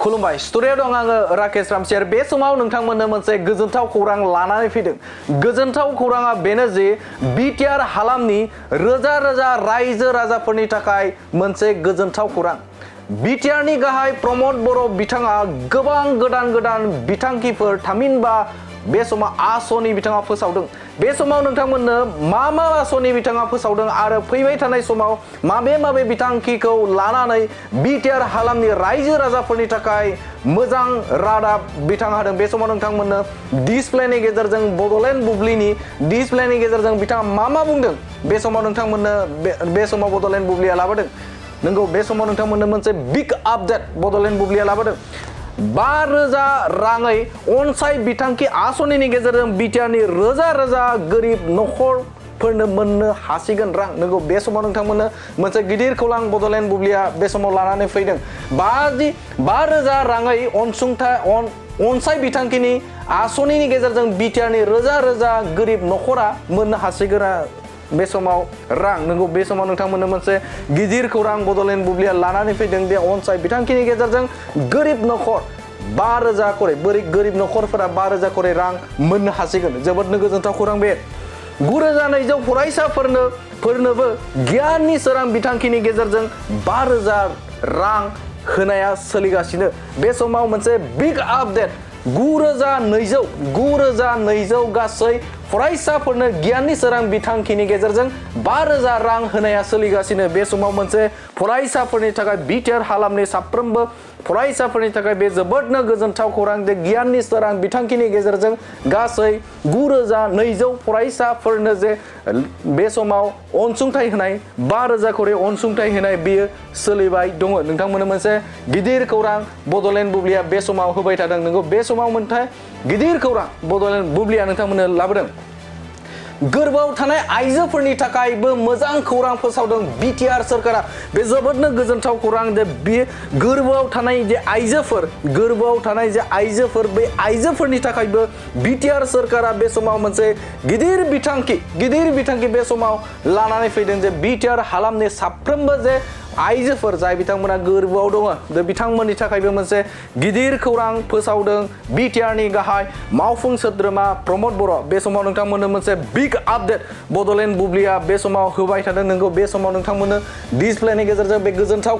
खुलुमबाय स्टुडियाव दं आङो राकेश रामसियार बे समाव नोंथांमोननो मोनसे गोजोनथाव खौरां लानानै फैदों गोजोनथाव खौराङा बेनो जे बिटिआर हालामनि रोजा रोजा रायजो राजाफोरनि थाखाय मोनसे गोजोनथाव खौरां बिटिआरनि गाहाय प्रमद बर' बिथाङा गोबां गोदान गोदान बिथांखिफोर थामहिनबा बे समाव आसनि बिथाङा फोसावदों बे समाव नोंथांमोननो मा आसनि बिथाङा फोसावदों आरो फैबाय थानाय समाव माबे बिथांखिखौ लानानै बिटिआर हालामनि रायजो राजाफोरनि थाखाय मोजां रादाब बिथाङा होदों बे समाव नोंथांमोननो डिसप्लेनि गेजेरजों बड'लेण्ड बुब्लिनि डिसप्लेनि गेजेरजों बिथाङा मा बुंदों बे समाव नोंथांमोननो बे समाव बड'लेण्ड बुब्लिया लाबोदों नंगौ बे समाव नोंथांमोननो मोनसे बिग आपडेट बड'लेण्ड बुब्लिया लाबोदों 5,000 राङै अनसाय बिथांखि आसनिनि गेजेरजों बिटिआरनि रोजा रोजा गोरिब नखरफोरनो मोननो हासिगोन रां नंगौ बे समाव नोंथांमोननो मोनसे गिदिर खौरां बड'लेण्ड बुब्लिया बे समाव लानानै फैदों 5,000 राङै अनसाय बिथांखिनि आसनिनि गेजेरजों बिटिआरनि रोजा रोजा गोरिब नखरा मोननो हासिगोन बे समाव रां नंगौ बे समाव नोंथांमोननो मोनसे गिदिर खौरां बड'लेण्ड बुब्लिया लानानै फैदों बे अनसाय बिथांखिनि गेजेरजों गोरिब नखर 5,000 करै बोरै गोरिब नखरफोरा 5,000 करै रां मोननो हासिगोन जोबोदनो गोजोनथाव खौरां बे 9,200 फरायसाफोरनोबो गियाननि सोरां बिथांखिनि गेजेरजों 5,000 रां होनाया सोलिगासिनो बे समाव मोनसे बिग आपडेट 9,200 गासै फरायसाफोरनो गियाननि सोरां बिथांखिनि गेजेरजों 5,000 रां होनाया सोलिगासिनो बे समाव मोनसे फरायसाफोरनि थाखाय बिटिआर हालामनि साफ्रोमबो फरायसाफोरनि थाखाय बे जोबोदनो गोजोनथाव खौरां दे गियाननि सोरां बिथांखिनि गेजेरजों गासै 9,200 फरायसाफोरनो जे बे समाव अनसुंथाइ होनाय 5,000 करै अनसुंथाइ होनाय बेयो सोलिबाय दङ नोंथांमोननो मोनसे गिदिर खौरां बड'लेण्ड बुब्लिया बे समाव होबाय थादों नंगौ बे समाव मोनसे गिदिर खौरां बड'लेण्ड बुब्लिया नोंथांमोननो लाबोदों गोरबोआव थानाय आइजोफोरनि थाखायबो मोजां खौरां फोसावदों बिटिआर सरकारा बे जोबोदनो गोजोनथाव खौरां दे बे गोरबोआव थानाय जे आइजोफोर बे आइजोफोरनि थाखायबो बिटिआर सरकारा बे समाव मोनसे गिदिर बिथांखि बे समाव लानानै फैदों जे बिटिआर हालामनि साफ्रोमबो जे आइजोफोर जाय बिथांमोना गोरबोआव दङ बिथांमोननि थाखायबो मोनसे गिदिर खौरां फोसावदों बिटिआरनि गाहाय मावफुं सोद्रोमा प्रमद बर' बे समाव नोंथांमोननो मोनसे बिग आपडेट बड'लेण्ड बुब्लिया बे समाव होबाय थादों नंगौ बे समाव नोंथांमोननो डिसप्लेनि गेजेरजों बे गोजोनथाव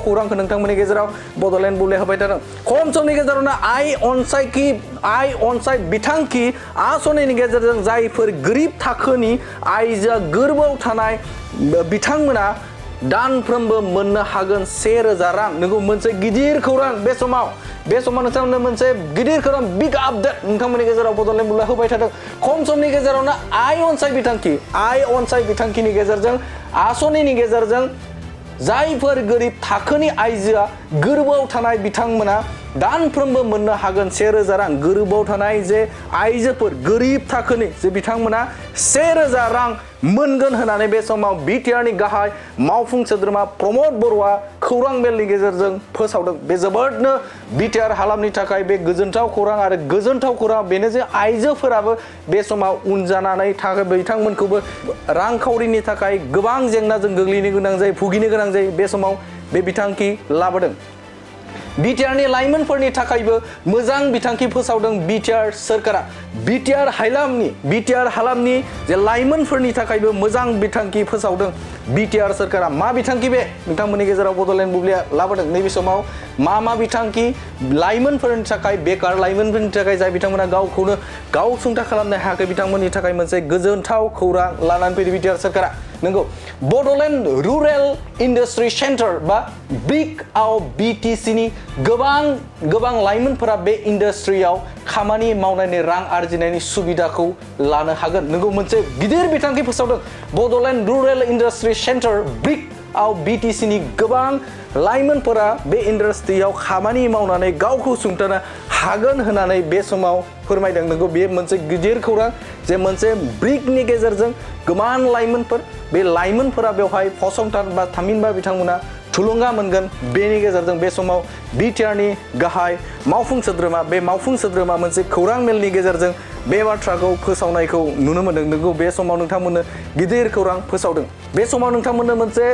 खौरांखौ नोंथांमोननि गेजेराव बड'लेण्ड बुब्लिया होबाय थादों खम समनि गेजेरावनो आइ अनसाय बिथांखि आसनिनि गेजेरजों जायफोर गोरिब थाखोनि आइजोआ गोरबोआव थानाय बिथांमोना दानफ्रोमबो मोननो हागोन 1,000 रां नंगौ मोनसे गिदिर खौरां बे समाव नोंथांमोननो मोनसे गिदिर खौरां बिग आपडेट नोंथांमोननि गेजेराव बड'लेण्ड बुब्लिया होबाय थादों खम समनि गेजेरावनो आइ अनसाय बिथांखिनि गेजेरजों आसनिनि गेजेरजों जायफोर गोरिब थाखोनि आइजोआ गोरबोआव थानाय बिथांमोना दानफ्रोमबो मोननो हागोन 1,000 रां गोरबोआव थानाय जे आइजोफोर गोरिब थाखोनि जे बिथांमोना 1,000 रां मोनगोन होननानै बे समाव बिटिआरनि गाहाय मावफुं सोद्रोमा प्रमद बर'आ खौरां मेलनि गेजेरजों फोसावदों बे जोबोदनो बिटिआर हालामनि थाखाय बे गोजोनथाव खौरां आरो गोजोनथाव खौरां बेनो जे आइजोफोराबो बे समाव उन जानानै थाखो बिथांमोनखौबो रांखावरिनि थाखाय गोबां जेंनाजों गोग्लैनो गोनां जायो भुगिनो गोनां जायो बे समाव बे बिथांखि लाबोदों बिटिआरनि लाइमोनफोरनि थाखायबो मोजां बिथांखि फोसावदों बिटिआर सरकारा बिटिआर हालामनि जे लाइमोनफोरनि थाखायबो मोजां बिथांखि फोसावदों बिटिआर सरकारा मा बिथांखि बे नोंथांमोननि गेजेराव बड'लेण्ड बुब्लिया लाबोदों नैबे समाव मा बिथांखि लाइमोनफोरनि थाखाय बेकार लाइमोनफोरनि थाखाय जाय बिथांमोना गावखौनो गाव सुंथा खालामनो हायाखै बिथांमोननि थाखाय मोनसे गोजोनथाव खौरां लानानै फैदों बिटिआर सरकारा नंगौ बड'लेण्ड रुरेल इन्डास्ट्रि सेन्टार बा ब्रिकआव बिटिसिनि गोबां लाइमोनफोरा बे इन्डास्ट्रियाव खामानि मावनायनि रां आरजिनायनि सुबिदाखौ लानो हागोन नंगौ मोनसे गिदिर बिथांखि फोसावदों बड'लेण्ड रुरेल इन्डास्ट्रि सेन्टार ब्रिकआव बिटिसिनि गोबां लाइमोनफोरा बे इन्डास्ट्रियाव खामानि मावनानै गावखौ सुंथानो हागोन होननानै बे समाव फोरमायदों नंगौ बे मोनसे गिदिर खौरां जे मोनसे ब्रिकनि गेजेरजों गोबां लाइमोनफोर बे लाइमोनफोरा बेवहाय फसंथान बा थामहिनबा बिथांमोना थुलुंगा मोनगोन बेनि गेजेरजों बे समाव बिटिआरनि गाहाय मावफुं सोद्रोमा मोनसे खौरां मेलनि गेजेरजों बे बाथ्राखौ फोसावनायखौ नुनो मोनदों नंगौ बे समाव नोंथांमोननो गिदिर खौरां फोसावदों बे समाव नोंथांमोननो मोनसे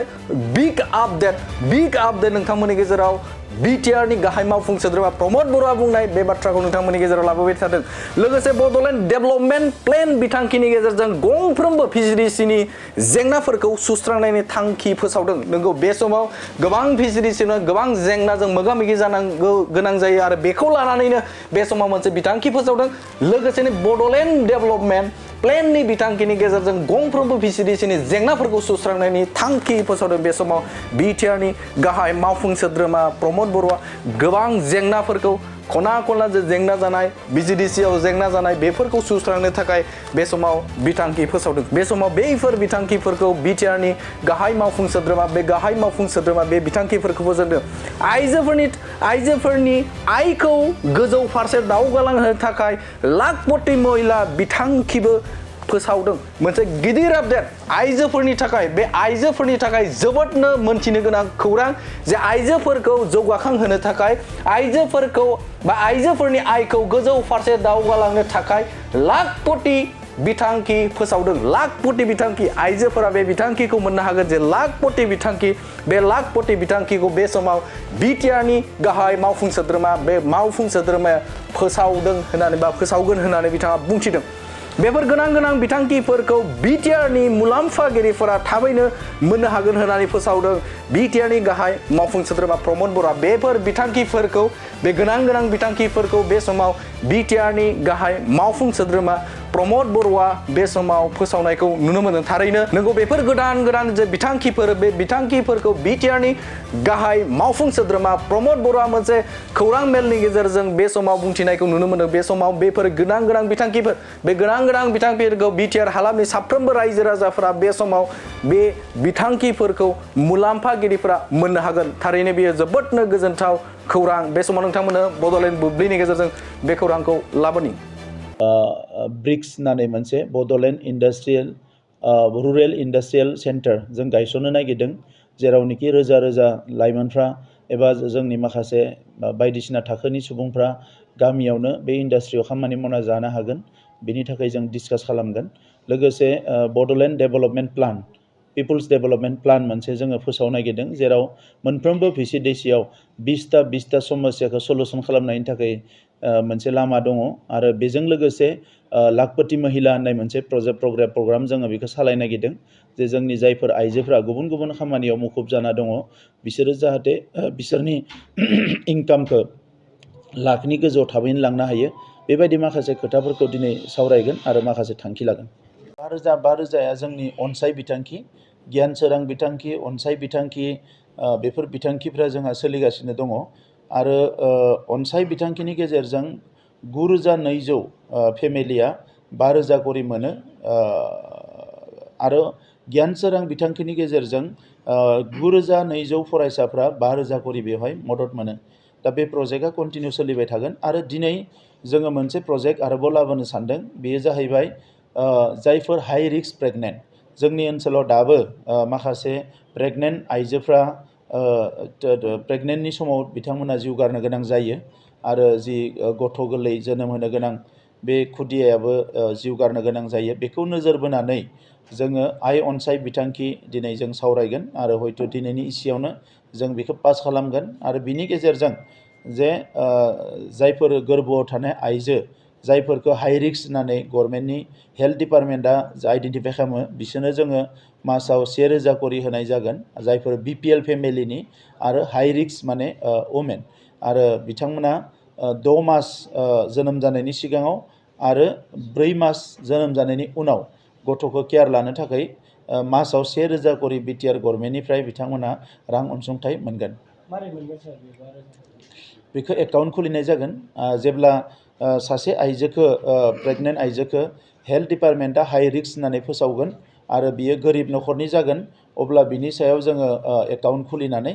बिग आपडेट नोंथांमोननि गेजेराव BTR नि गाहाय मावफुं सोद्रोमा प्रमद बरुवा बुंनाय बे बाथ्राखौ नोंथांमोननि गेजेराव लाबोबाय थादों लोगोसे बड'लेण्ड डेभेलपमेन्ट प्लेन बिथांखिनि गेजेरजों गंफ्रोमबो VGDC नि जेंनाफोरखौ सुस्रांनायनि थांखि फोसावदों नंगौ बे समाव गोबां VGDC गोबां जेंनाजों मोगा-मोगि जानांगौ गोनां जायो आरो बेखौ लानानैनो बे समाव मोनसे बिथांखि फोसावदों लोगोसेनो बड'लेण्ड डेभेलपमेन्ट प्लेननि बिथांखिनि गेजेरजों गंफ्रोमबो VGDC नि जेंनाफोरखौ सुस्रांनायनि थांखि फोसावदों बे समाव BTR नि गाहाय मावफुं सोद्रोमा प्रमद बरुवा गोबां जेंनाफोरखौ खना खनला जेंना जानाय VGDC आव जेंना जानाय बेफोरखौ सुस्रांनो थाखाय बे समाव बिथांखि फोसावदों बे समाव बेफोर बिथांखिफोरखौ BTR नि गाहाय मावफुं सोद्रोमा बे गाहाय मावफुं सोद्रोमा बे बिथांखिफोरखौ फोजोबदों आइजोफोरनि आयखौ गोजौ फारसे दावगालांहोनो थाखाय लाखपति महिला बिथांखिबो फोसावदों मोनसे गिदिर आपडेट आइजोफोरनि थाखाय बे आइजोफोरनि थाखाय जोबोदनो मोनथिनो गोनां खौरां जे आइजोफोरखौ जौगाखां होनो थाखाय आइजोफोरखौ बा आइजोफोरनि आयखौ गोजौ फारसे दावगालांनो थाखाय लाखपति बिथांखि फोसावदों लाखपति बिथांखि आइजोफोरा बे बिथांखिखौ मोननो हागोन जे लाखपति बिथांखि बे लाखपति बिथांखिखौ बे समाव BTR नि गाहाय मावफुं सोद्रोमा बे मावफुं सोद्रोमाया फोसावदों होननानै बा फोसावगोन होननानै बिथाङा बुंथिदों बेफोर गोनां BTR BTR नि मुलाम्फागिरिफोरा थाबैनो मोननो हागोन होननानै फोसावदों BTR नि गाहाय मावफुं सोद्रोमा प्रमद बरुवा बेफोर बिथांखिफोरखौ बे गोनां बिथांखिफोरखौ बे समाव BTR नि गाहाय मावफुं सोद्रोमा प्रमद बरुवा बे समाव फोसावनायखौ नुनो मोनो थारैनो नंगौ बेफोर गोदान जे बिथांखिफोर बे बिथांखिफोरखौ BTR नि गाहाय मावफुं सोद्रोमा प्रमद बरुवा मोनसे खौरां मेलनि गेजेरजों बे समाव बुंथिनायखौ नुनो मोनो बे समाव बेफोर गोनां बिथांखिफोर बे गोनां बिथांखिफोरखौ BTR हालामनि साफ्रोमबो रायजो राजाफोरा बे समाव बे बिथांखिफोरखौ मुलाम्फागिरिफोरा मोननो हागोन थारैनो बेयो जोबोदनो गोजोनथाव खौरां बे समाव नोंथांमोननो बड'लेण्ड बुब्लिनि गेजेरजों बे खौरांखौ लाबोनि ब्रिक्स होननानै मोनसे Bodoland industrial rural industrial centre जों गायसननो नागिरदों जेरावनोखि रोजा रोजा लाइमोनफ्रा एबा जोंनि माखासे बायदिसिना थाखोनि सुबुंफ्रा गामियावनो बे इन्डास्ट्रियाव खामानि मावना जानो हागोन बेनि थाखाय जों डिसकास खालामगोन लोगोसे Bodoland development plan people's development plan मोनसे जोङो फोसावनो नागिरदों जेराव मोनफ्रोमबो VGDC आव 20टा समस्याखौ सलुसन खालामनायनि थाखाय मोनसे लामा दङ आरो बेजों लोगोसे लाखपति महिला होननाय मोनसे प्रग्राम जोङो बेखौ सालायनो नागिरदों जे जोंनि जायफोर आइजोफोरा गुबुन खामानियाव मुखुब जाना दङ बिसोरो जाहाथे बिसोरनि इनकामखौ लाखनि गोजौआव थाबैनो लांनो हायो बेबायदि माखासे खोथाफोरखौ दिनै सावरायगोन आरो माखासे थांखि लागोन 5,000 जोंनि अनसाय बिथांखि गियान सोरां बिथांखि अनसाय बिथांखि बेफोर बिथांखिफ्रा जोंहा सोलिगासिनो दङ आरो अनसाय बिथांखिनि गेजेरजों 9,200 फेमिलिया 5,000 करि मोनो आरो गियान सोरां बिथांखिनि गेजेरजों 9,200 फरायसाफ्रा 5,000 करि बेवहाय मदद मोनो दा बे प्रजेक्टआ कन्टिनिउ सोलिबाय थागोन आरो दिनै जोङो मोनसे प्रजेक्ट आरोबाव लाबोनो सानदों बेयो जाहैबाय जायफोर हाई रिस्क प्रेगनेन्ट जोंनि ओनसोलाव दाबो माखासे प्रेगनेन्ट आइजोफ्रा प्रेगनेन्टनि समाव बिथांमोना जिउ गारनो गोनां जायो आरो जि गथ' गोरलै जोनोम होनो गोनां बे खुदियायाबो जिउ गारनो गोनां जायो बेखौ नोजोर बोनानै जोङो आइ अनसाय बिथांखि दिनै जों सावरायगोन आरो हयथ' दिनैनि इसेयावनो जों बेखौ पास खालामगोन आरो बिनि गेजेरजों जे जायफोर गोरबोआव थानाय आइजो जायफोरखौ हाई रिस्क होननानै गभर्नमेन्टनि हेल्थ डिपार्टमेन्टआ आइडेन्टिफाइ खालामो बिसोरनो जोङो मासाव 1,000 करि होनाय जागोन जायफोर BPL फेमिलिनि आरो हाई रिस्क माने वुमेन आरो बिथांमोना 6 मास जोनोम जानायनि सिगाङाव आरो 4 मास जोनोम जानायनि उनाव गथ'खौ केयार लानो थाखाय मासाव 1,000 करि BTR गभर्नमेन्टनिफ्राय बिथांमोना रां अनसुंथाइ मोनगोन बेखौ एकाउन्ट खुलिनाय जागोन जेब्ला सासे आइजोखौ प्रेगनेन्ट आइजोखौ हेल्थ डिपार्टमेन्टआ हाई रिस्क होननानै फोसावगोन आरो बियो गोरिब न'खरनि जागोन अब्ला बिनि सायाव जोङो एकाउन्ट खुलिनानै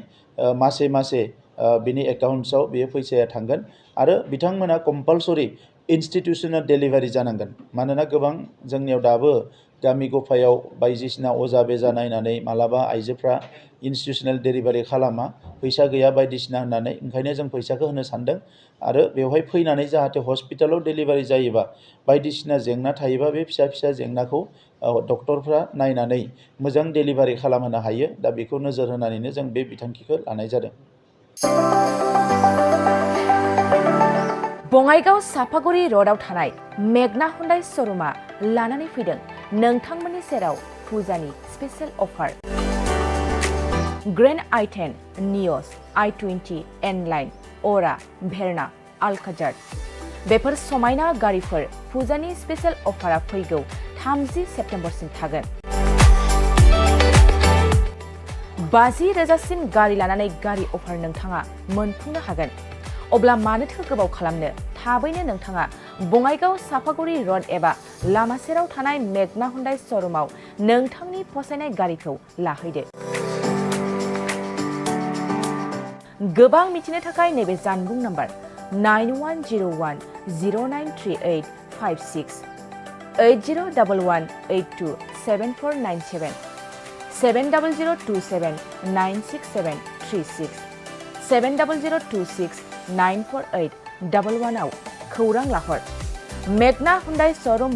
मासे बिनि एकाउन्ट्सआव बेयो फैसाया थांगोन आरो बिथांमोना कम्पालसरि इन्स्टिटिउसनेल डेलिभारि जानांगोन मानोना गोबां जोंनियाव दाबो गामि गफायाव बायदिसिना अजा बेजा नायनानै मालाबा आइजोफ्रा इन्स्टिटिउसनेल डेलिभारि खालामा फैसा गैया बायदिसिना होननानै ओंखायनो जों फैसाखौ होनो सानदों आरो बेवहाय फैनानै जाहाथे हस्पिटालाव डेलिभारि जायोबा बायदिसिना जेंना थायोबा बे फिसा जेंनाखौ डक्टरफ्रा नायनानै मोजां डेलिभारि खालामहोनो हायो दा बेखौ नोजोर होनानैनो जों बे बिथांखिखौ लानाय जादों बङाइगाव सापागुरि र'डआव थानाय मेगना हुन्डाइ श'रुमा लानानै फैदों नोंथांमोननि सेराव फुजानि स्पेशेल अफार। ग्रेन्ड i10, नियस, i20, N-लाइन, अरा, भेरना, अल्काजार बेफोर समायना गारिफोर फुजानि स्पेशेल अफारा फैगौ 30 सेप्तेम्बरसिम थागोन। 50,000सिम गारि लानानै गारि अफार नोंथाङा मोनफुंनो हागोन। अब्ला मानोथो गोबाव खालामनो, थाबैनो नोंथाङा बङाइगाव सापागुरि र'ड एबा लामा सेराव थानाय मेगना हुन्डाइ श'रुमाव नोंथांनि फसायनाय गारिखौ लाहैदो। गोबां मिथिनो थाखाय नैबे जानबुं नाम्बार 9101093856 8011827497 70027967336 70026948111 आव खौरां लाहर। मेगना हुन्डाइ श'रुम